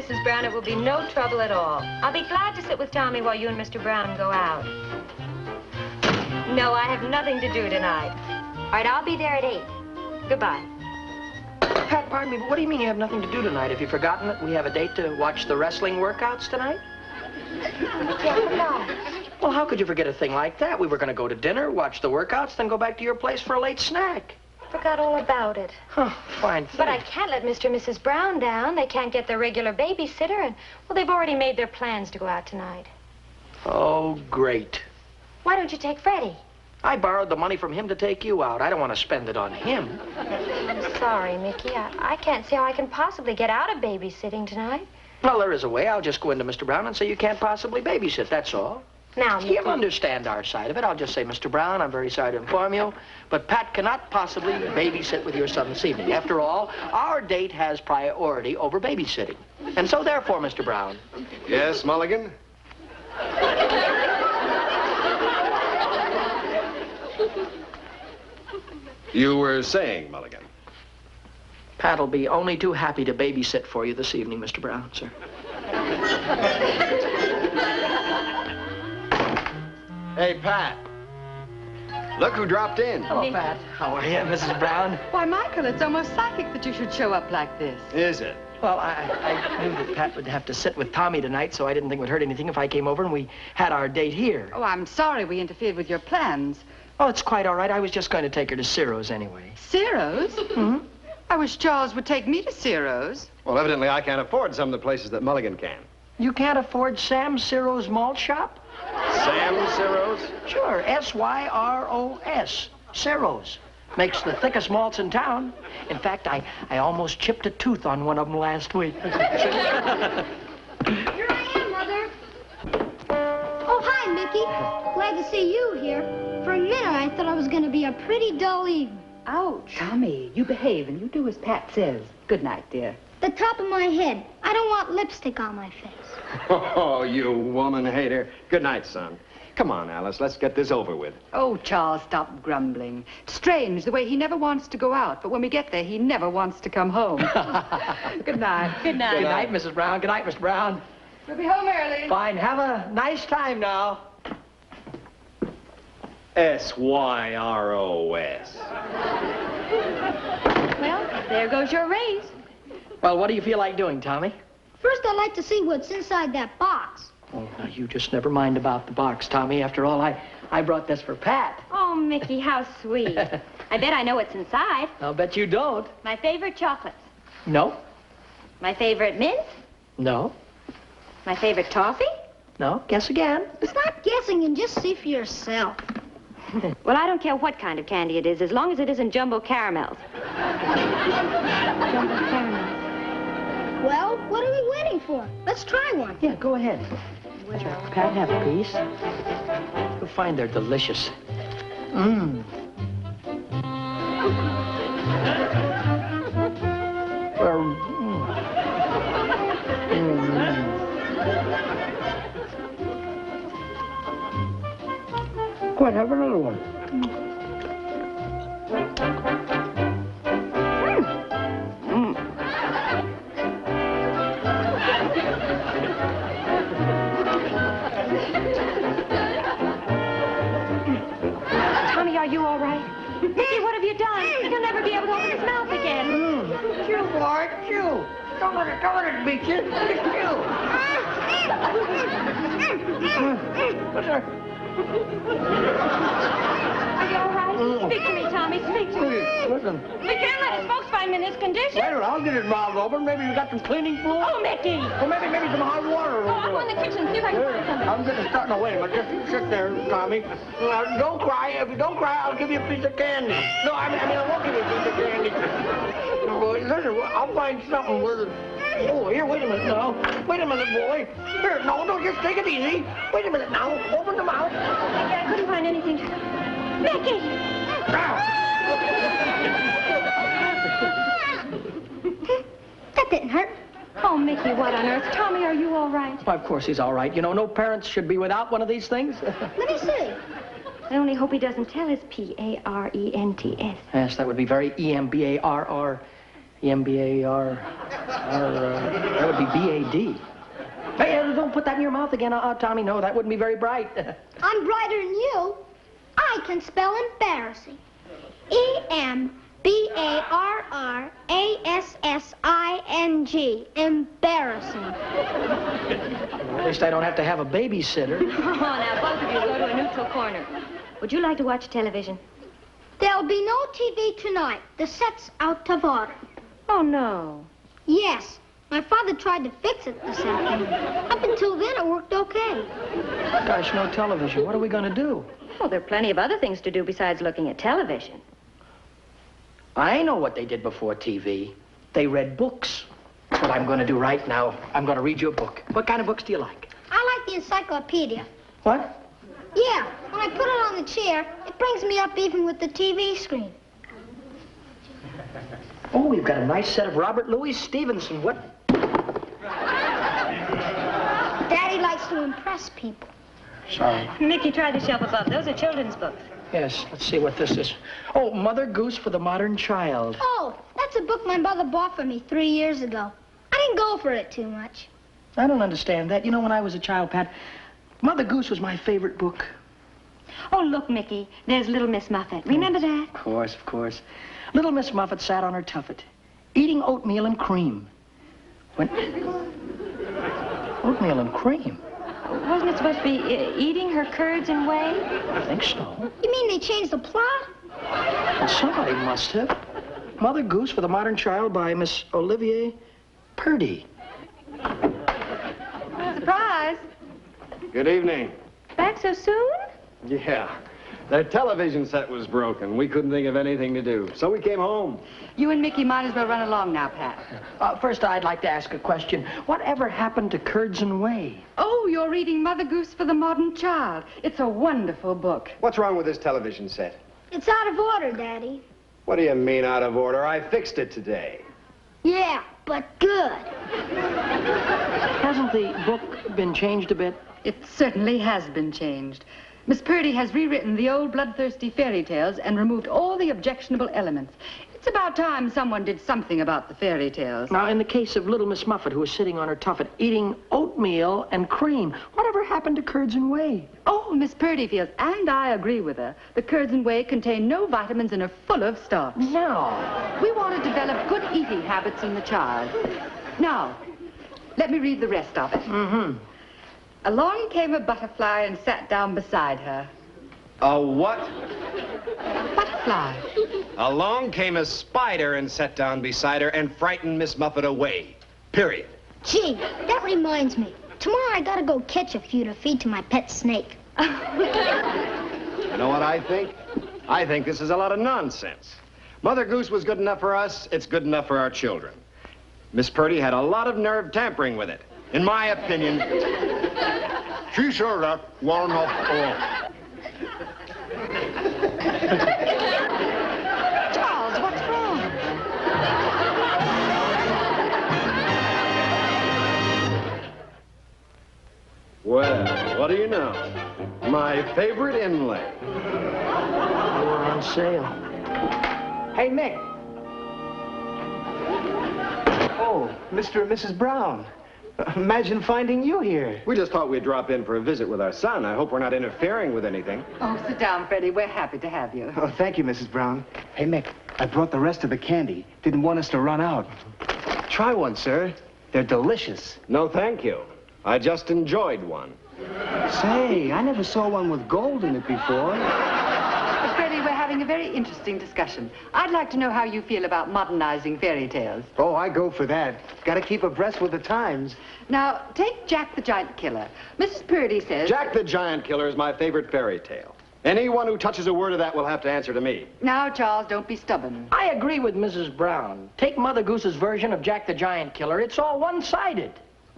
Mrs. Brown, it will be no trouble at all. I'll be glad to sit with Tommy while you and Mr. Brown go out. No, I have nothing to do tonight. All right, I'll be there at 8. Goodbye. Pat, pardon me, but what do you mean you have nothing to do tonight? Have you forgotten that we have a date to watch the wrestling workouts tonight? Well, how could you forget a thing like that? We were going to go to dinner, watch the workouts, then go back to your place for a late snack. Forgot all about it. Huh, fine thing. But I can't let Mr. and Mrs. Brown down. They can't get their regular babysitter, and, well, they've already made their plans to go out tonight. Oh, great. Why don't you take Freddy? I borrowed the money from him to take you out. I don't want to spend it on him. I'm sorry, Mickey. I can't see how I can possibly get out of babysitting tonight. Well, there is a way. I'll just go into Mr. Brown and say you can't possibly babysit, that's all. Now, Mickey. He'll understand our side of it. I'll just say, Mr. Brown, I'm very sorry to inform you, but Pat cannot possibly babysit with your son this evening. After all, our date has priority over babysitting. And so, therefore, Mr. Brown. Yes, Mulligan? You were saying, Mulligan. Pat'll be only too happy to babysit for you this evening, Mr. Brown, sir. Hey, Pat. Look who dropped in. Hello, Pat. How are you, Mrs. Brown? Why, Michael, it's almost psychic that you should show up like this. Is it? Well, I knew that Pat would have to sit with Tommy tonight, so I didn't think it would hurt anything if I came over and we had our date here. Oh, I'm sorry we interfered with your plans. Oh, it's quite all right. I was just going to take her to Ciro's anyway. Ciro's? Mm-hmm. I wish Charles would take me to Ciro's. Well, evidently I can't afford some of the places that Mulligan can. You can't afford Sam Ciro's malt shop? Sam Ciro's? Sure, S-Y-R-O-S. Ciro's. Makes the thickest malts in town. In fact, I almost chipped a tooth on one of them last week. Here I am, Mother. Oh, hi, Mickey. Glad to see you here. For a minute, I thought I was going to be a pretty dull evening. Ouch. Tommy, you behave and you do as Pat says. Good night, dear. The top of my head. I don't want lipstick on my face. Oh, you woman hater. Good night, son. Come on, Alice, let's get this over with. Oh, Charles, stop grumbling. Strange, the way he never wants to go out, but when we get there, he never wants to come home. Good night. Good night. Good night, Mrs. Brown. Good night, Mr. Brown. We'll be home early. Fine. Have a nice time now. S-Y-R-O-S. Well, there goes your raise. Well, what do you feel like doing, Tommy? First, I'd like to see what's inside that box. Oh, now, you just never mind about the box, Tommy. After all, I brought this for Pat. Oh, Mickey, how sweet. I bet I know what's inside. I'll bet you don't. My favorite chocolates. No. My favorite mint. No. My favorite toffee. No. Guess again. Stop guessing and just see for yourself. Well, I don't care what kind of candy it is, as long as it isn't jumbo caramels. Jumbo caramels. Well, what are we waiting for? Let's try one. Yeah, go ahead. Sure. Pat, have a piece. You'll find they're delicious. Mmm. Go ahead, have another one. Tommy, are you all right? Mickey, what have you done? He'll never be able to open his mouth again. Chew, Bart, chew. Don't let it beat you. Just chew. What's that? Are you all right? Speak to me, Tommy. Speak to me. Listen. We can't let his folks find him in this condition. Wait a minute, I'll get his mouth open. Maybe you got some cleaning fluid? Oh, Mickey. Or maybe some hot water. Oh, I'll go in the kitchen, see if I can find something. I'm going to start. No, wait a minute. Just sit there, Tommy. Don't cry. If you don't cry, I'll give you a piece of candy. No, I mean, I won't give you a piece of candy. No, boy, listen, I'll find something with it. Oh, here, wait a minute now. Wait a minute, boy. Here, no, just take it easy. Wait a minute now. Open the mouth. Mickey, I couldn't find anything. Mickey! That didn't hurt. Oh, Mickey, what on earth? Tommy, are you all right? Why, of course he's all right. You know, no parents should be without one of these things. Let me see. I only hope he doesn't tell his P-A-R-E-N-T-S. Yes, that would be very E-M-B-A-R-R. that would be B-A-D. Hey, don't put that in your mouth again, Tommy. No, that wouldn't be very bright. I'm brighter than you. I can spell embarrassing. E-M-B-A-R-R-A-S-S-I-N-G. Embarrassing. At least I don't have to have a babysitter. Oh, now, both of you go to a neutral corner. Would you like to watch television? There'll be no TV tonight. The set's out of order. Oh, no. Yes. My father tried to fix it this afternoon. Up until then, it worked okay. Gosh, no television. What are we going to do? Well, there are plenty of other things to do besides looking at television. I know what they did before TV. They read books. That's what I'm going to do right now. I'm going to read you a book. What kind of books do you like? I like the encyclopedia. What? Yeah, when I put it on the chair, it brings me up even with the TV screen. Oh, we've got a nice set of Robert Louis Stevenson. What? Daddy likes to impress people. Sorry. Mickey, try the shelf above. Those are children's books. Yes, let's see what this is. Oh, Mother Goose for the Modern Child. Oh, that's a book my mother bought for me 3 years ago. I didn't go for it too much. I don't understand that. You know, when I was a child, Pat, Mother Goose was my favorite book. Oh, look, Mickey. There's Little Miss Muffet. Remember that? Of course, of course. Little Miss Muffet sat on her tuffet, eating oatmeal and cream. When... Oatmeal and cream? Wasn't it supposed to be eating her curds and whey? I think so. You mean they changed the plot? Well, somebody must have. Mother Goose for the Modern Child by Miss Olivia Purdy. Surprise. Good evening. Back so soon? Yeah. Their television set was broken. We couldn't think of anything to do, so we came home. You and Mickey might as well run along now, Pat. First, I'd like to ask a question. Whatever happened to Curds and Whey? Oh, you're reading Mother Goose for the Modern Child. It's a wonderful book. What's wrong with this television set? It's out of order, Daddy. What do you mean out of order? I fixed it today. Yeah, but good. Hasn't the book been changed a bit? It certainly has been changed. Miss Purdy has rewritten the old bloodthirsty fairy tales and removed all the objectionable elements. It's about time someone did something about the fairy tales. Now, in the case of Little Miss Muffet, who was sitting on her tuffet eating oatmeal and cream, whatever happened to Curds and Whey? Oh, Miss Purdy feels, and I agree with her, the curds and whey contain no vitamins and are full of starch. No. We want to develop good eating habits in the child. Now, let me read the rest of it. Mm-hmm. Along came a butterfly and sat down beside her. A what? Butterfly. Along came a spider and sat down beside her and frightened Miss Muffet away. Period. Gee, that reminds me. Tomorrow I gotta go catch a few to feed to my pet snake. You know what I think? I think this is a lot of nonsense. Mother Goose was good enough for us. It's good enough for our children. Miss Purdy had a lot of nerve tampering with it. In my opinion, she sure got well enough alone. Charles, what's wrong? Well, what do you know? My favorite inlay. We're on sale. Hey, Mick. Oh, Mr. and Mrs. Brown. Imagine finding you here. We just thought we'd drop in for a visit with our son. I hope we're not interfering with anything. Oh, sit down, Freddy. We're happy to have you. Oh, thank you, Mrs. Brown. Hey, Mick, I brought the rest of the candy. Didn't want us to run out. Try one, sir. They're delicious. No, thank you. I just enjoyed one. Say, I never saw one with gold in it before. But, Freddy, we're having a very interesting discussion. I'd like to know how you feel about modernizing fairy tales. Oh, I go for that. Got to keep abreast with the times. Now, take Jack the Giant Killer. Mrs. Purdy says... Jack the Giant Killer is my favorite fairy tale. Anyone who touches a word of that will have to answer to me. Now, Charles, don't be stubborn. I agree with Mrs. Brown. Take Mother Goose's version of Jack the Giant Killer. It's all one-sided.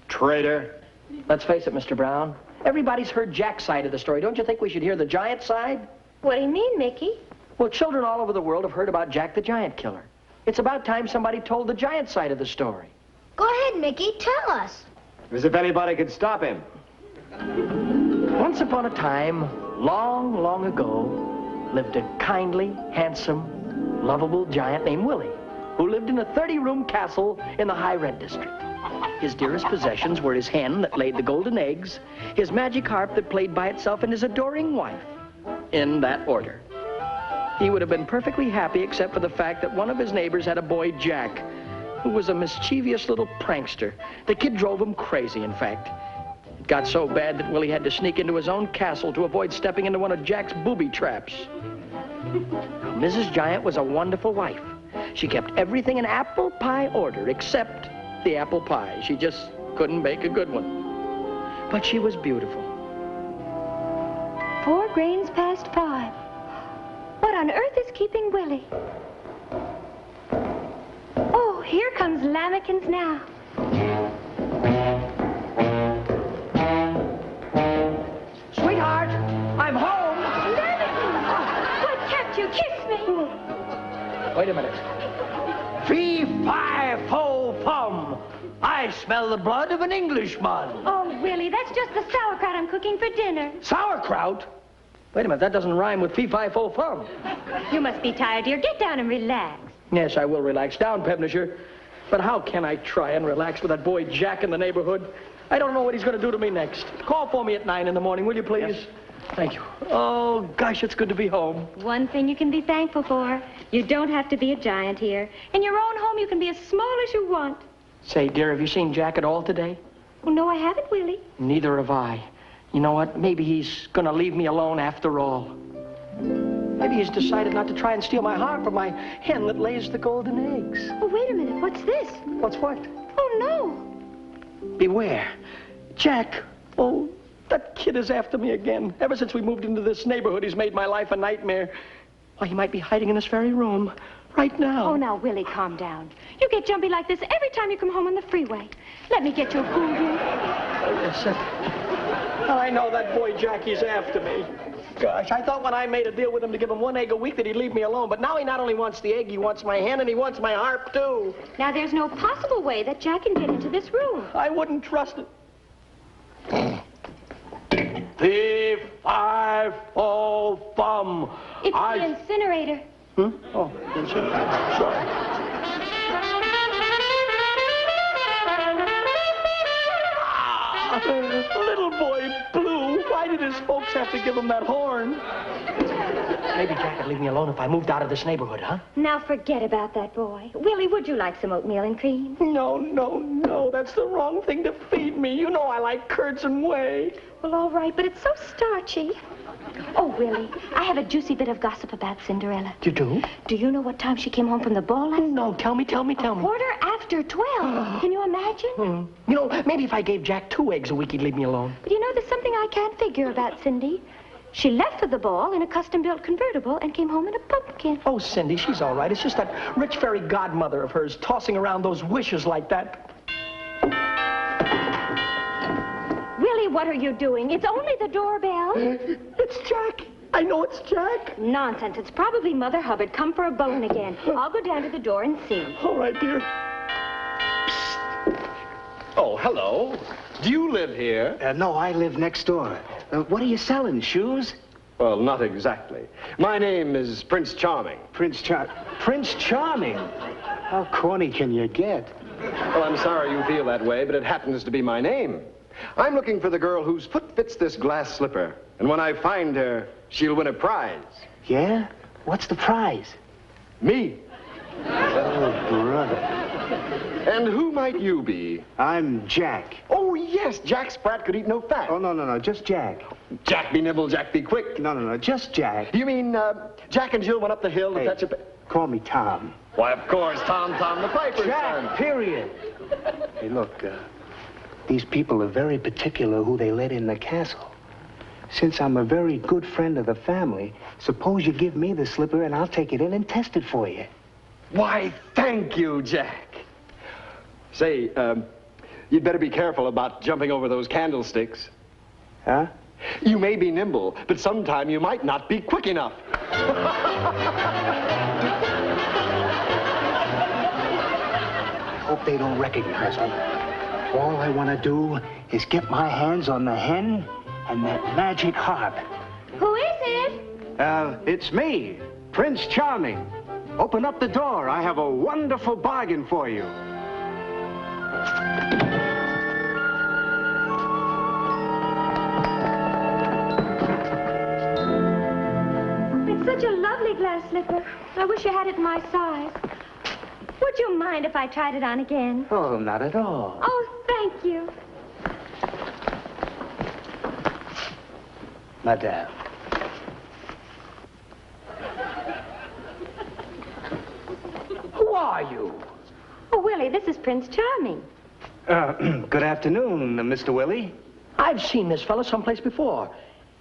Traitor. Let's face it, Mr. Brown. Everybody's heard Jack's side of the story. Don't you think we should hear the giant side? What do you mean, Mickey? Well, children all over the world have heard about Jack the Giant Killer. It's about time somebody told the giant side of the story. Go ahead, Mickey. Tell us. As if anybody could stop him. Once upon a time, long, long ago, lived a kindly, handsome, lovable giant named Willie. who lived in a 30-room castle in the high-rent district. His dearest possessions were his hen that laid the golden eggs, his magic harp that played by itself, and his adoring wife. In that order. He would have been perfectly happy except for the fact that one of his neighbors had a boy, Jack, who was a mischievous little prankster. The kid drove him crazy, in fact. It got so bad that Willie had to sneak into his own castle to avoid stepping into one of Jack's booby traps. Mrs. Giant was a wonderful wife. She kept everything in apple pie order except the apple pie. She just couldn't bake a good one. But she was beautiful. 4 grains past 5. What on earth is keeping Willie? Oh, here comes Lamekins now. Sweetheart, I'm home. Lamekins! What kept you? Kiss me. Wait a minute. Fee-fi-fo-fum. I smell the blood of an Englishman. Oh, Willie, that's just the sauerkraut I'm cooking for dinner. Sauerkraut? Wait a minute, that doesn't rhyme with fee-fi-fo-fum. You must be tired, dear. Get down and relax. Yes, I will relax down, Pevnisher. But how can I try and relax with that boy Jack in the neighborhood? I don't know what he's going to do to me next. Call for me at 9 in the morning, will you, please? Yes. Thank you. Oh, gosh, it's good to be home. One thing you can be thankful for. You don't have to be a giant here. In your own home, you can be as small as you want. Say, dear, have you seen Jack at all today? Oh, no, I haven't, Willie. Neither have I. You know what? Maybe he's going to leave me alone after all. Maybe he's decided not to try and steal my heart from my hen that lays the golden eggs. Oh, wait a minute. What's this? What's what? Oh, no. Beware. Jack. Oh, that kid is after me again. Ever since we moved into this neighborhood, he's made my life a nightmare. Why, he might be hiding in this very room right now. Oh, now, Willie, calm down. You get jumpy like this every time you come home on the freeway. Let me get you a cool drink. Oh, yes, I know that boy Jackie's after me. Gosh, I thought when I made a deal with him to give him 1 egg a week that he'd leave me alone. But now he not only wants the egg, he wants my hen and he wants my harp, too. Now, there's no possible way that Jack can get into this room. I wouldn't trust it. Fee-fi-fo-fum. It's the incinerator. Hmm? Oh, incinerator. Sorry. Little boy Blue, why did his folks have to give him that horn? Maybe Jack would leave me alone if I moved out of this neighborhood, huh? Now forget about that boy. Willie, would you like some oatmeal and cream? No, no, no. That's the wrong thing to feed me. You know I like curds and whey. Well, all right, but it's so starchy. Oh, Willie, I have a juicy bit of gossip about Cinderella. You do? Do you know what time she came home from the ball last night? No, tell me. 12:15. Can you imagine? You know, maybe if I gave Jack 2 eggs a week, he'd leave me alone. But you know, there's something I can't figure about Cindy. She left for the ball in a custom-built convertible and came home in a pumpkin. Oh, Cindy, she's all right. It's just that rich fairy godmother of hers tossing around those wishes like that. Willie, what are you doing? It's only the doorbell. It's Jack. I know it's Jack. Nonsense. It's probably Mother Hubbard come for a bone again. I'll go down to the door and see. All right, dear. Oh, hello. Do you live here? No, I live next door. What are you selling, shoes? Well, not exactly. My name is Prince Charming. Prince Charming? How corny can you get? Well, I'm sorry you feel that way, but it happens to be my name. I'm looking for the girl whose foot fits this glass slipper. And when I find her, she'll win a prize. Yeah? What's the prize? Me. Oh, brother. And who might you be? I'm Jack. Oh, yes, Jack Sprat could eat no fat. Oh, no, just Jack. Jack be nimble, Jack be quick. No, just Jack. You mean Jack and Jill went up the hill to fetch a... Call me Tom. Why, of course, Tom the Piper's Jack, son. period. Hey, look, these people are very particular who they let in the castle. Since I'm a very good friend of the family, suppose you give me the slipper and I'll take it in and test it for you. Why, thank you, Jack. Say, you'd better be careful about jumping over those candlesticks. Huh? You may be nimble, but sometime you might not be quick enough. I hope they don't recognize me. All I want to do is get my hands on the hen and that magic harp. Who is it? It's me, Prince Charming. Open up the door. I have a wonderful bargain for you. It's such a lovely glass slipper. I wish you had it in my size. Would you mind if I tried it on again? Oh, not at all. Oh, thank you. Madame. Who are you? Oh, Willie, this is Prince Charming. Good afternoon, Mr. Willie. I've seen this fellow someplace before.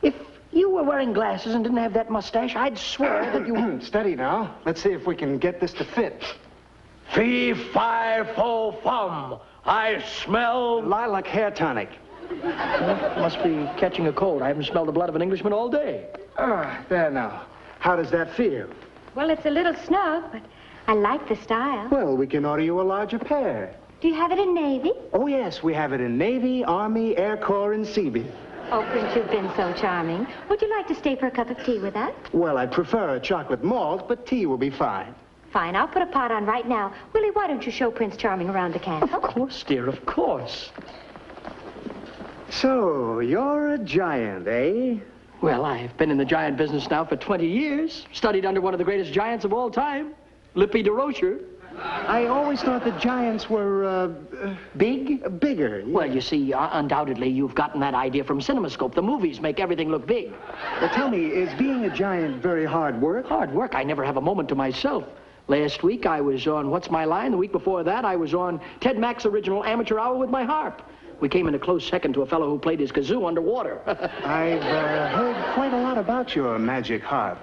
If you were wearing glasses and didn't have that mustache, I'd swear that you... Steady now. Let's see if we can get this to fit. Fee, fi, fo, fum. I smell... Lilac hair tonic. Must be catching a cold. I haven't smelled the blood of an Englishman all day. There now. How does that feel? Well, it's a little snug, but I like the style. Well, we can order you a larger pair. Do you have it in navy? Oh, yes, we have it in Navy, Army, Air Corps, and Seabeam. Oh, Prince, you've been so charming. Would you like to stay for a cup of tea with us? Well, I prefer a chocolate malt, but tea will be fine. Fine, I'll put a pot on right now. Willie, why don't you show Prince Charming around the castle? Of course, dear, of course. So, you're a giant, eh? Well, I've been in the giant business now for 20 years. Studied under one of the greatest giants of all time, Lippy de Rocher. I always thought that giants were, Big? bigger. Yeah. Well, you see, undoubtedly, you've gotten that idea from CinemaScope. The movies make everything look big. Well, tell me, is being a giant very hard work? Hard work. I never have a moment to myself. Last week, I was on What's My Line? The week before that, I was on Ted Mack's original Amateur Hour with my harp. We came in a close second to a fellow who played his kazoo underwater. I've heard quite a lot about your magic harp.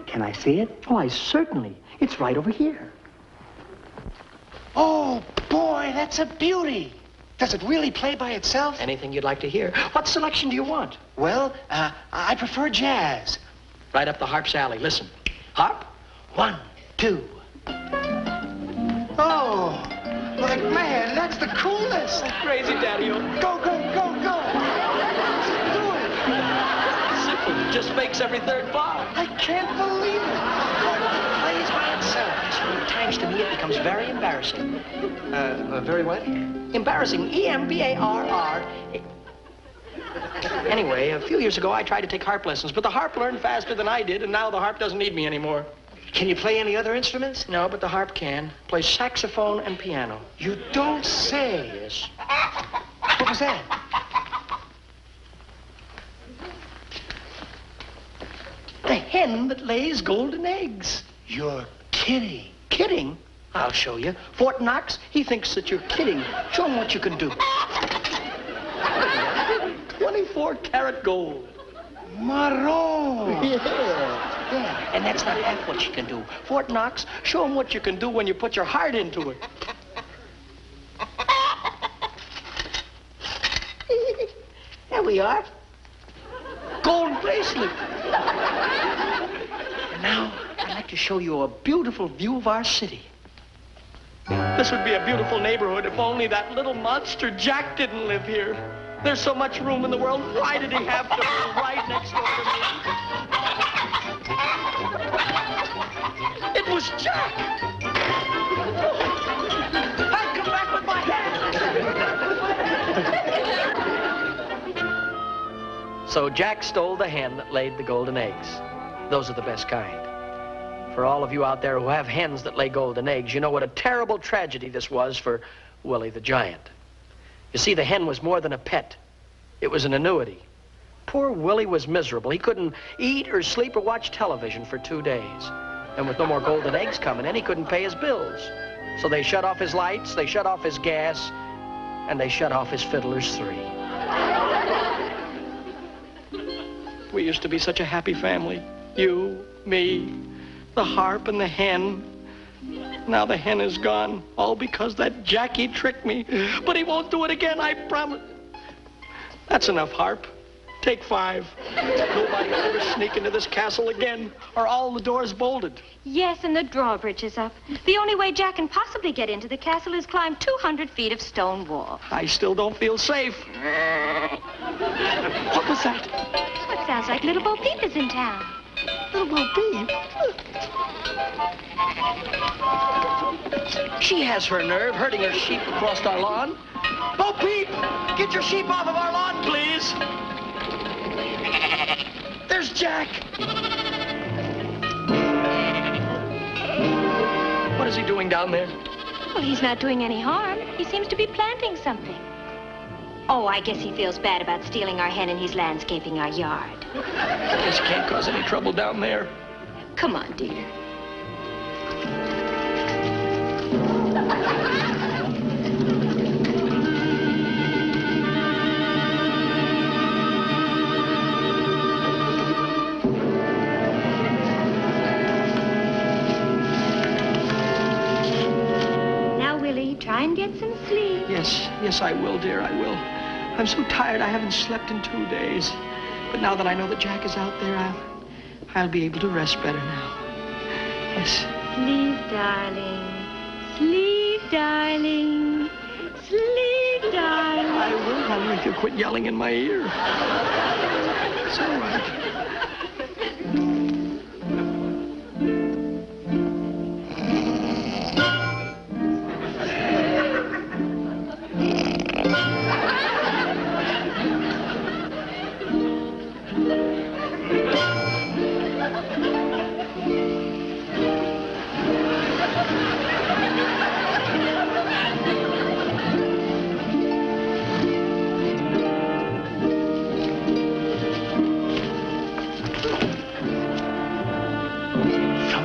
Can I see it? Why, certainly. It's right over here. Oh, boy, that's a beauty. Does it really play by itself? Anything you'd like to hear. What selection do you want? Well, I prefer jazz. Right up the harp's alley. Listen. Harp. 1, 2. Oh, like, man, that's the coolest. Crazy, Daddy-o. Go, go, go, go. Simple. Just makes every third bar. I can't believe it. Plays by itself. At times to me it becomes very embarrassing. Very what? Embarrassing. E-M-B-A-R-R. Anyway, a few years ago I tried to take harp lessons, but the harp learned faster than I did, and now the harp doesn't need me anymore. Can you play any other instruments? No, but the harp can. Plays saxophone and piano. You don't say. Yes. What was that? The hen that lays golden eggs. You're kidding. Kidding? I'll show you. Fort Knox, he thinks that you're kidding. Show him what you can do. 24-karat gold. Marron. Yeah. And that's not half what you can do. Fort Knox, show him what you can do when you put your heart into it. There we are. Gold bracelet. And now, I'd like to show you a beautiful view of our city. This would be a beautiful neighborhood if only that little monster Jack didn't live here. There's so much room in the world. Why did he have to be right next door to me? It was Jack! I'll come back with my hand! So Jack stole the hen that laid the golden eggs. Those are the best kind. For all of you out there who have hens that lay golden eggs, you know what a terrible tragedy this was for Willie the Giant. You see, the hen was more than a pet. It was an annuity. Poor Willie was miserable. He couldn't eat or sleep or watch television for 2 days. And with no more golden eggs coming in, he couldn't pay his bills. So they shut off his lights, they shut off his gas, and they shut off his fiddlers 3. We used to be such a happy family. You, me, the harp and the hen. Now the hen is gone, all because that Jackie tricked me. But he won't do it again, I promise. That's enough, harp. Take 5. Nobody will ever sneak into this castle again, or all the doors bolted. Yes, and the drawbridge is up. The only way Jack can possibly get into the castle is climb 200 feet of stone wall. I still don't feel safe. What was that? It sounds like little Bo Peep is in town. Little Bo Peep. She has her nerve herding her sheep across our lawn. Bo Peep, get your sheep off of our lawn, please. There's Jack. What is he doing down there? Well, he's not doing any harm. He seems to be planting something. Oh, I guess he feels bad about stealing our hen and he's landscaping our yard. I guess he can't cause any trouble down there. Come on, dear. Now, Willie, try and get some sleep. Yes, I will, dear, I will. I'm so tired I haven't slept in 2 days. But now that I know that Jack is out there, I'll be able to rest better now. Yes. Sleep, darling. Sleep, darling. Sleep, darling. I will, honey, if you quit yelling in my ear. It's all right.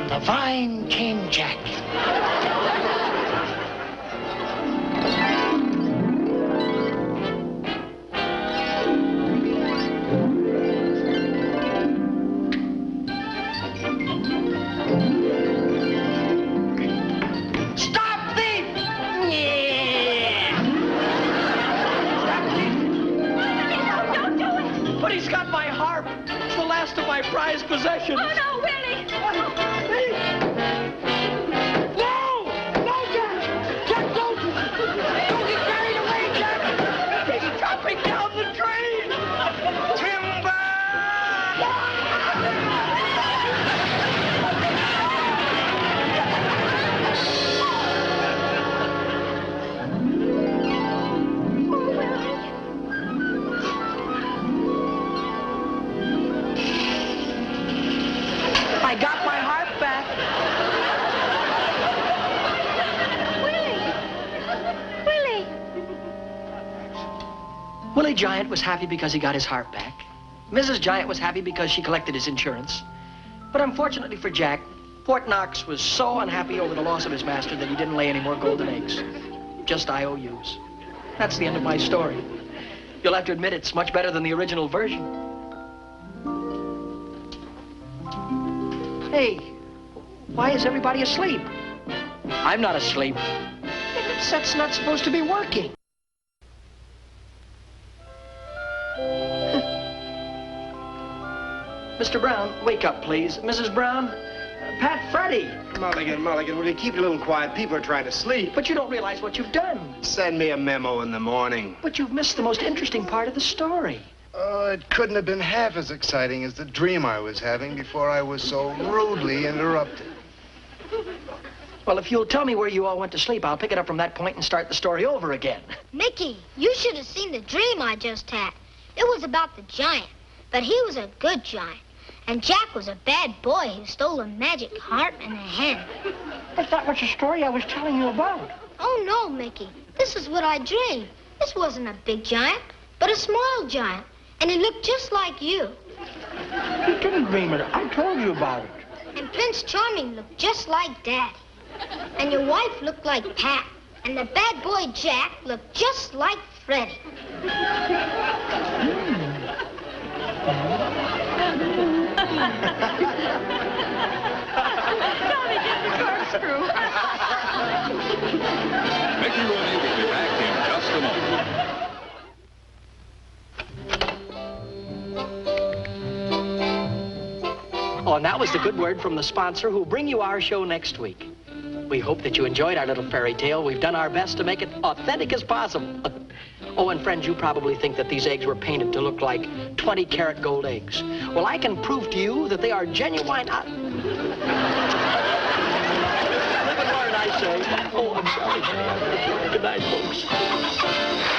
The vine came Jack. Stop thief! Yeah! Stop thief! Don't do it! But he's got my harp. It's the last of my prized possessions. Oh, no, Willie! I got my harp back. Willie! Willie Giant was happy because he got his harp back. Mrs. Giant was happy because she collected his insurance. But unfortunately for Jack, Fort Knox was so unhappy over the loss of his master that he didn't lay any more golden eggs. Just IOUs. That's the end of my story. You'll have to admit it's much better than the original version. Hey, why is everybody asleep? I'm not asleep. That set's not supposed to be working. Mr. Brown, wake up, please. Mrs. Brown, Pat Freddy. Mulligan, will you keep it a little quiet? People are trying to sleep. But you don't realize what you've done. Send me a memo in the morning. But you've missed the most interesting part of the story. Oh, it couldn't have been half as exciting as the dream I was having before I was so rudely interrupted. Well, if you'll tell me where you all went to sleep, I'll pick it up from that point and start the story over again. Mickey, you should have seen the dream I just had. It was about the giant, but he was a good giant. And Jack was a bad boy who stole a magic harp and a hen. But that was the story I was telling you about. Oh, no, Mickey. This is what I dreamed. This wasn't a big giant, but a small giant. And he looked just like you. You didn't dream it. I told you about it. And Prince Charming looked just like Daddy. And your wife looked like Pat. And the bad boy Jack looked just like Freddy. Tommy, get the corkscrew. Mickey Rooney will be back in just a moment. Oh, and that was the good word from the sponsor who'll bring you our show next week. We hope that you enjoyed our little fairy tale. We've done our best to make it authentic as possible. Oh, and friends, you probably think that these eggs were painted to look like 20-karat gold eggs. Well, I can prove to you that they are genuine. Live and learn, I say. Oh, I'm sorry. Good night, folks.